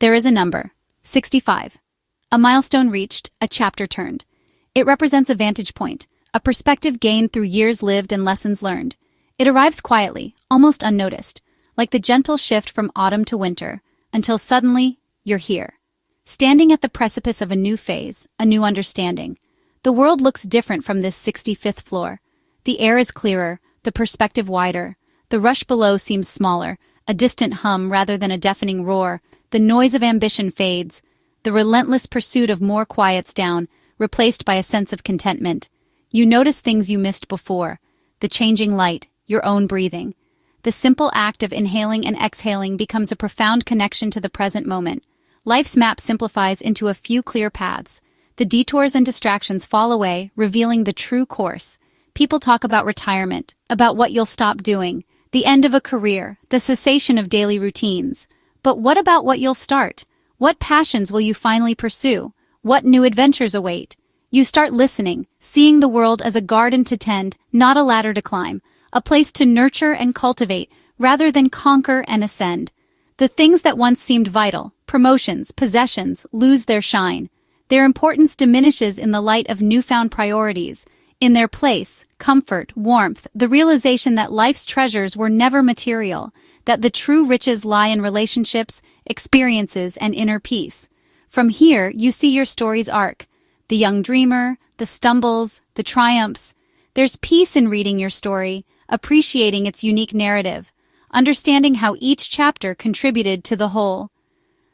There is a number, 65. A milestone reached, a chapter turned. It represents a vantage point, a perspective gained through years lived and lessons learned. It arrives quietly, almost unnoticed, like the gentle shift from autumn to winter, until suddenly, you're here. Standing at the precipice of a new phase, a new understanding. The world looks different from this 65th floor. The air is clearer, the perspective wider. The rush below seems smaller, a distant hum rather than a deafening roar. The noise of ambition fades. The relentless pursuit of more quiets down, replaced by a sense of contentment. You notice things you missed before. The changing light, your own breathing. The simple act of inhaling and exhaling becomes a profound connection to the present moment. Life's map simplifies into a few clear paths. The detours and distractions fall away, revealing the true course. People talk about retirement, about what you'll stop doing, the end of a career, the cessation of daily routines. But what about what you'll start? What passions will you finally pursue? What new adventures await? You start listening, seeing the world as a garden to tend, not a ladder to climb, a place to nurture and cultivate, rather than conquer and ascend. The things that once seemed vital, promotions, possessions, lose their shine. Their importance diminishes in the light of newfound priorities. In their place, comfort, warmth, the realization that life's treasures were never material, that the true riches lie in relationships, experiences, and inner peace. From here, you see your story's arc. The young dreamer, the stumbles, the triumphs. There's peace in reading your story, appreciating its unique narrative, understanding how each chapter contributed to the whole.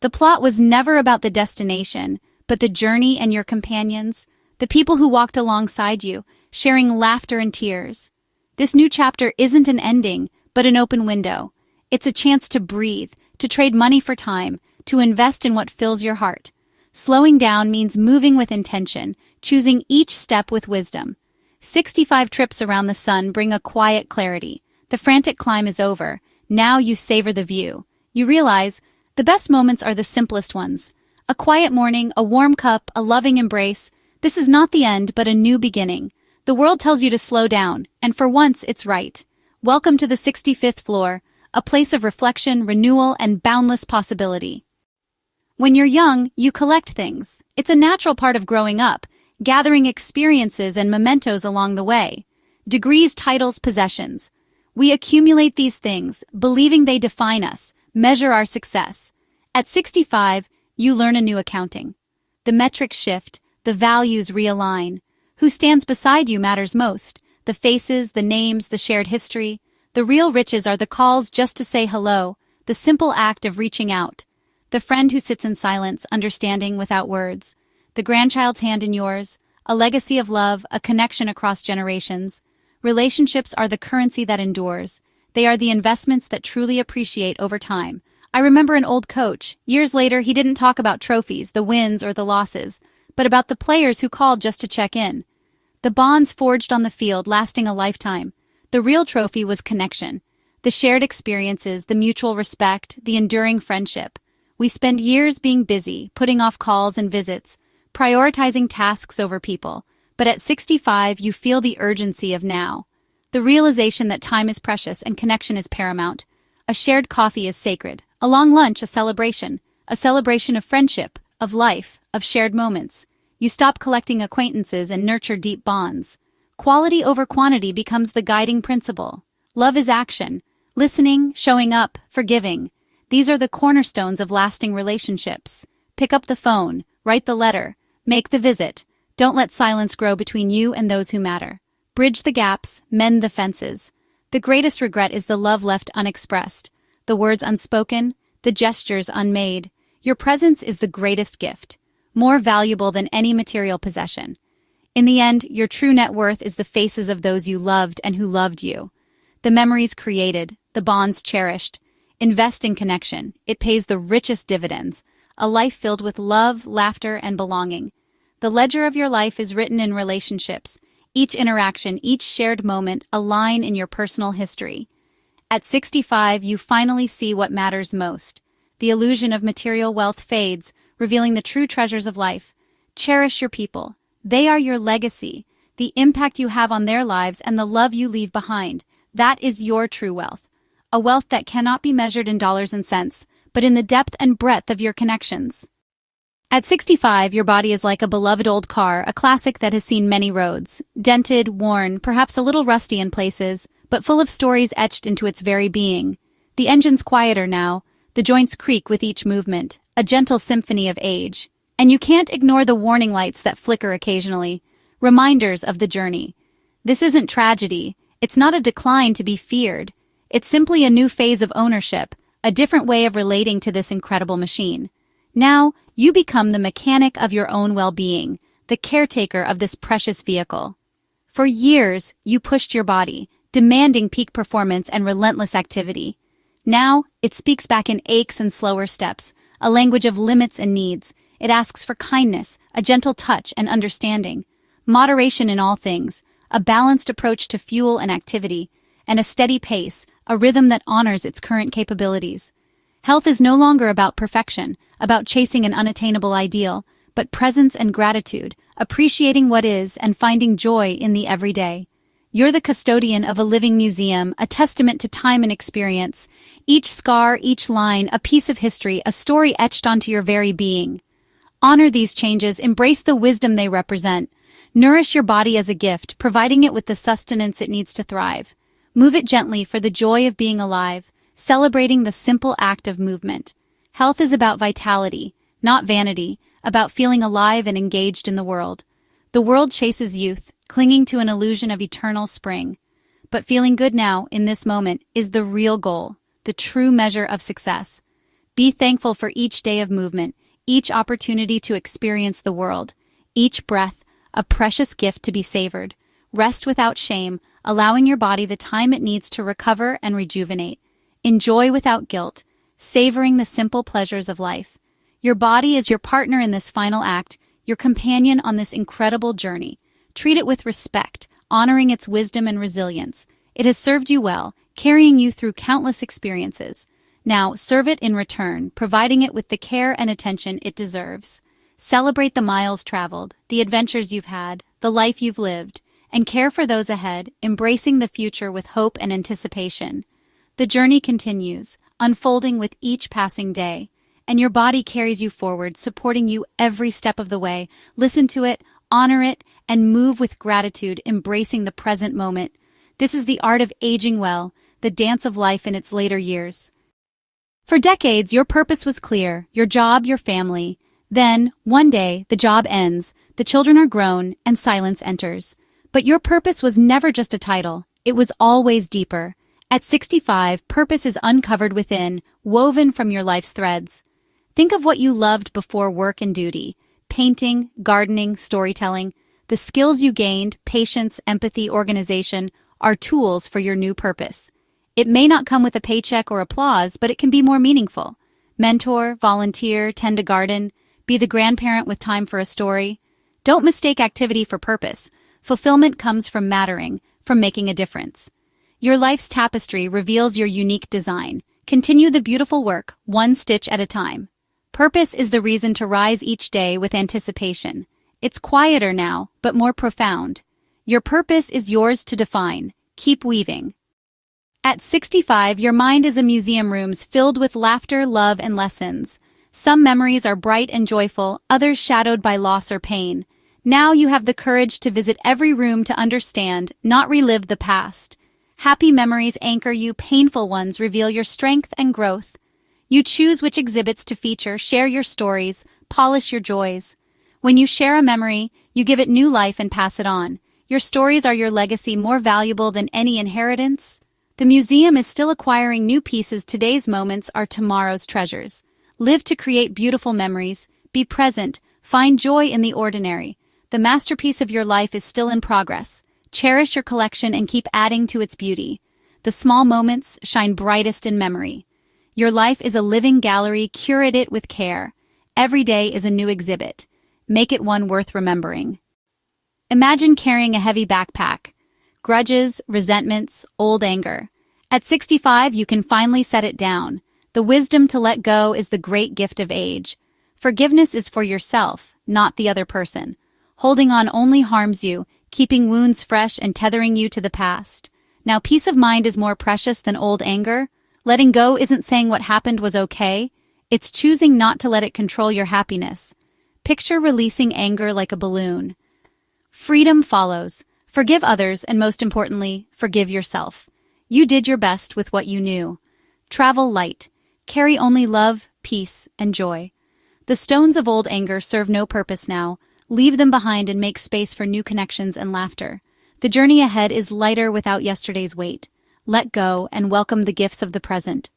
The plot was never about the destination, but the journey and your companions, the people who walked alongside you, sharing laughter and tears. This new chapter isn't an ending, but an open window. It's a chance to breathe, to trade money for time, to invest in what fills your heart. Slowing down means moving with intention, choosing each step with wisdom. 65 trips around the sun bring a quiet clarity. The frantic climb is over. Now you savor the view. You realize the best moments are the simplest ones. A quiet morning, a warm cup, a loving embrace. This is not the end, but a new beginning. The world tells you to slow down, and for once it's right. Welcome to the 65th floor, a place of reflection, renewal, and boundless possibility. When you're young, you collect things. It's a natural part of growing up, gathering experiences and mementos along the way. Degrees, titles, possessions. We accumulate these things, believing they define us, measure our success. At 65, you learn a new accounting. The metrics shift, the values realign. Who stands beside you matters most. The faces, the names, the shared history. The real riches are the calls just to say hello, the simple act of reaching out. The friend who sits in silence, understanding without words. The grandchild's hand in yours, a legacy of love, a connection across generations. Relationships are the currency that endures. They are the investments that truly appreciate over time. I remember an old coach. Years later, he didn't talk about trophies, the wins or the losses, but about the players who called just to check in. The bonds forged on the field lasting a lifetime. The real trophy was connection. The shared experiences, the mutual respect, the enduring friendship. We spend years being busy, putting off calls and visits, prioritizing tasks over people. But at 65, you feel the urgency of now. The realization that time is precious and connection is paramount. A shared coffee is sacred. A long lunch, a celebration of friendship, of life, of shared moments. You stop collecting acquaintances and nurture deep bonds. Quality over quantity becomes the guiding principle. Love is action. Listening, showing up, forgiving. These are the cornerstones of lasting relationships. Pick up the phone, write the letter, make the visit. Don't let silence grow between you and those who matter. Bridge the gaps, mend the fences. The greatest regret is the love left unexpressed, the words unspoken, the gestures unmade. Your presence is the greatest gift, more valuable than any material possession. In the end, your true net worth is the faces of those you loved and who loved you. The memories created, the bonds cherished. Invest in connection. It pays the richest dividends. A life filled with love, laughter, and belonging. The ledger of your life is written in relationships. Each interaction, each shared moment, a line in your personal history. At 65, you finally see what matters most. The illusion of material wealth fades, revealing the true treasures of life. Cherish your people. They are your legacy, the impact you have on their lives, and the love you leave behind. That is your true wealth. A wealth that cannot be measured in dollars and cents, but in the depth and breadth of your connections. At 65, your body is like a beloved old car, a classic that has seen many roads. Dented, worn, perhaps a little rusty in places, but full of stories etched into its very being. The engine's quieter now, the joints creak with each movement, a gentle symphony of age. And you can't ignore the warning lights that flicker occasionally, reminders of the journey. This isn't tragedy, it's not a decline to be feared. It's simply a new phase of ownership, a different way of relating to this incredible machine. Now, you become the mechanic of your own well-being, the caretaker of this precious vehicle. For years, you pushed your body, demanding peak performance and relentless activity. Now, it speaks back in aches and slower steps, a language of limits and needs. It asks for kindness, a gentle touch and understanding, moderation in all things, a balanced approach to fuel and activity, and a steady pace, a rhythm that honors its current capabilities. Health is no longer about perfection, about chasing an unattainable ideal, but presence and gratitude, appreciating what is and finding joy in the everyday. You're the custodian of a living museum, a testament to time and experience. Each scar, each line, a piece of history, a story etched onto your very being. Honor these changes, embrace the wisdom they represent. Nourish your body as a gift, providing it with the sustenance it needs to thrive. Move it gently for the joy of being alive, celebrating the simple act of movement. Health is about vitality, not vanity, about feeling alive and engaged in the world. The world chases youth, clinging to an illusion of eternal spring. But feeling good now, in this moment, is the real goal, the true measure of success. Be thankful for each day of movement, each opportunity to experience the world, each breath, a precious gift to be savored. Rest without shame, allowing your body the time it needs to recover and rejuvenate. Enjoy without guilt, savoring the simple pleasures of life. Your body is your partner in this final act, your companion on this incredible journey. Treat it with respect, honoring its wisdom and resilience. It has served you well, carrying you through countless experiences. Now, serve it in return, providing it with the care and attention it deserves. Celebrate the miles traveled, the adventures you've had, the life you've lived, and care for those ahead, embracing the future with hope and anticipation. The journey continues, unfolding with each passing day, and your body carries you forward, supporting you every step of the way. Listen to it, honor it, and move with gratitude, embracing the present moment. This is the art of aging well, the dance of life in its later years. For decades, your purpose was clear, your job, your family. Then, one day, the job ends, the children are grown, and silence enters. But your purpose was never just a title, it was always deeper. At 65, purpose is uncovered within, woven from your life's threads. Think of what you loved before work and duty: painting, gardening, storytelling. The skills you gained, patience, empathy, organization, are tools for your new purpose. It may not come with a paycheck or applause, but it can be more meaningful. Mentor, volunteer, tend a garden, be the grandparent with time for a story. Don't mistake activity for purpose. Fulfillment comes from mattering, from making a difference. Your life's tapestry reveals your unique design. Continue the beautiful work, one stitch at a time. Purpose is the reason to rise each day with anticipation. It's quieter now, but more profound. Your purpose is yours to define. Keep weaving. At 65, your mind is a museum room filled with laughter, love, and lessons. Some memories are bright and joyful, others shadowed by loss or pain. Now you have the courage to visit every room to understand, not relive the past. Happy memories anchor you, painful ones reveal your strength and growth. You choose which exhibits to feature, share your stories, polish your joys. When you share a memory, you give it new life and pass it on. Your stories are your legacy, more valuable than any inheritance. The museum is still acquiring new pieces. Today's moments are tomorrow's treasures. Live to create beautiful memories. Be present. Find joy in the ordinary. The masterpiece of your life is still in progress. Cherish your collection and keep adding to its beauty. The small moments shine brightest in memory. Your life is a living gallery. Curate it with care. Every day is a new exhibit. Make it one worth remembering. Imagine carrying a heavy backpack. Grudges, resentments, old anger. At 65, you can finally set it down. The wisdom to let go is the great gift of age. Forgiveness is for yourself, not the other person. Holding on only harms you, keeping wounds fresh and tethering you to the past. Now, peace of mind is more precious than old anger. Letting go isn't saying what happened was okay. It's choosing not to let it control your happiness. Picture releasing anger like a balloon. Freedom follows. Forgive others and, most importantly, forgive yourself. You did your best with what you knew. Travel light. Carry only love, peace, and joy. The stones of old anger serve no purpose now. Leave them behind and make space for new connections and laughter. The journey ahead is lighter without yesterday's weight. Let go and welcome the gifts of the present.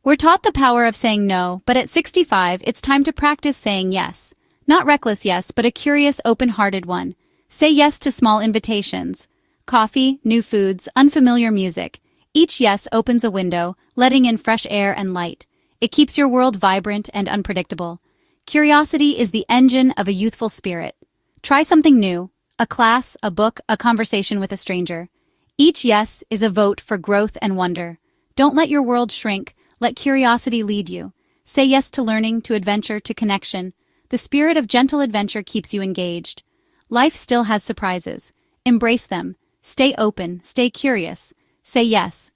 We're taught the power of saying no, but at 65, it's time to practice saying yes. Not reckless yes, but a curious, open-hearted one. Say yes to small invitations. Coffee, new foods, unfamiliar music. Each yes opens a window, letting in fresh air and light. It keeps your world vibrant and unpredictable. Curiosity is the engine of a youthful spirit. Try something new. A class, a book, a conversation with a stranger. Each yes is a vote for growth and wonder. Don't let your world shrink. Let curiosity lead you. Say yes to learning, to adventure, to connection. The spirit of gentle adventure keeps you engaged. Life still has surprises. Embrace them. Stay open, stay curious. Say yes.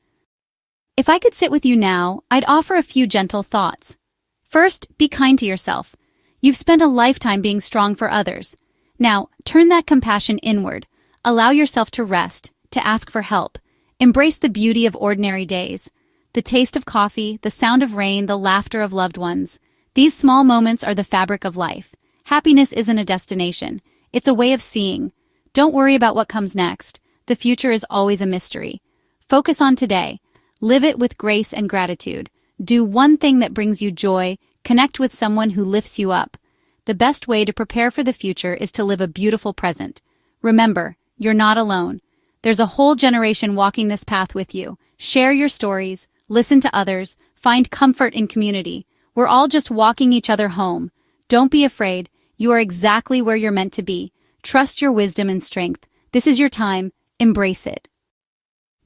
If I could sit with you now, I'd offer a few gentle thoughts. First, be kind to yourself. You've spent a lifetime being strong for others. Now, turn that compassion inward. Allow yourself to rest, to ask for help. Embrace the beauty of ordinary days. The taste of coffee, the sound of rain, the laughter of loved ones. These small moments are the fabric of life. Happiness isn't a destination. It's a way of seeing. Don't worry about what comes next. The future is always a mystery. Focus on today. Live it with grace and gratitude. Do one thing that brings you joy. Connect with someone who lifts you up. The best way to prepare for the future is to live a beautiful present. Remember, you're not alone. There's a whole generation walking this path with you. Share your stories. Listen to others. Find comfort in community. We're all just walking each other home. Don't be afraid. You are exactly where you're meant to be. Trust your wisdom and strength. This is your time. Embrace it.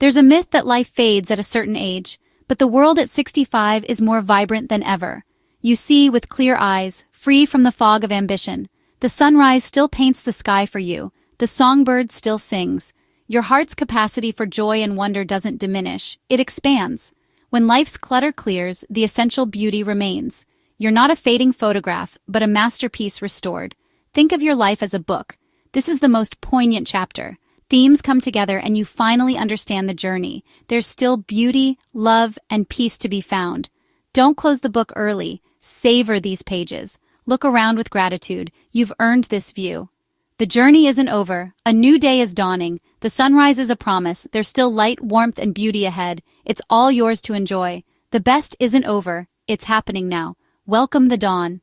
There's a myth that life fades at a certain age, but the world at 65 is more vibrant than ever. You see with clear eyes, free from the fog of ambition. The sunrise still paints the sky for you. The songbird still sings. Your heart's capacity for joy and wonder doesn't diminish. It expands. When life's clutter clears, the essential beauty remains. You're not a fading photograph, but a masterpiece restored. Think of your life as a book. This is the most poignant chapter. Themes come together and you finally understand the journey. There's still beauty, love, and peace to be found. Don't close the book early. Savor these pages. Look around with gratitude. You've earned this view. The journey isn't over. A new day is dawning. The sunrise is a promise. There's still light, warmth, and beauty ahead. It's all yours to enjoy. The best isn't over. It's happening now. Welcome the dawn.